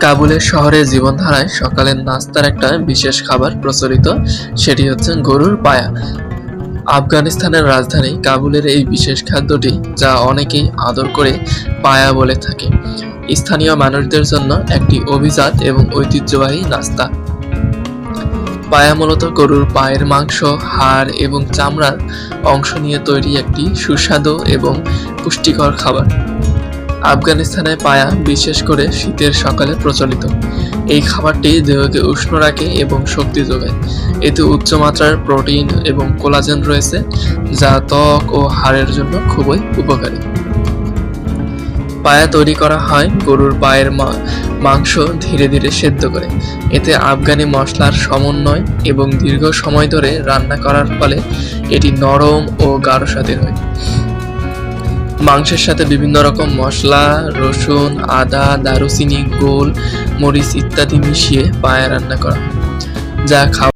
কাবুলের শহরের জীবনধারায় সকালের নাস্তার একটা বিশেষ খাবার প্রচলিত, সেটি হচ্ছে গরুর পায়া। আফগানিস্তানের রাজধানী কাবুলের এই বিশেষ খাদ্যটি, যা অনেকেই আদর করে পায়া বলে থাকে, স্থানীয় মানুষদের জন্য একটি অভিজাত এবং ঐতিহ্যবাহী নাস্তা। পায়া মূলত গরুর পায়ের মাংস, হাড় এবং চামড়ার অংশ নিয়ে তৈরি একটি সুস্বাদু এবং পুষ্টিকর খাবার। আফগানিস্তানে পায়া বিশেষ করে শীতের সকালে প্রচলিত। এই খাবারটি দেহকে উষ্ণ রাখে এবং শক্তি যোগায়। এতে উচ্চমাত্রার প্রোটিন এবং কোলাজেন রয়েছে, যা ত্বক ও হাড়ের জন্য খুবই উপকারী। পায়া তৈরি করা হয় গরুর পায়ের মাংস ধীরে ধীরে সেদ্ধ করে। এতে আফগানি মশলার সমন্বয় এবং দীর্ঘ সময় ধরে রান্না করার ফলে এটি নরম ও গাঢ় স্বাদের হয়। মাংসের সাথে বিভিন্ন রকম মশলা, রসুন, আদা, দারুচিনি, গোল মরিচ ইত্যাদি মিশিয়ে পায়া রান্না করা হয়, যা খাওয়া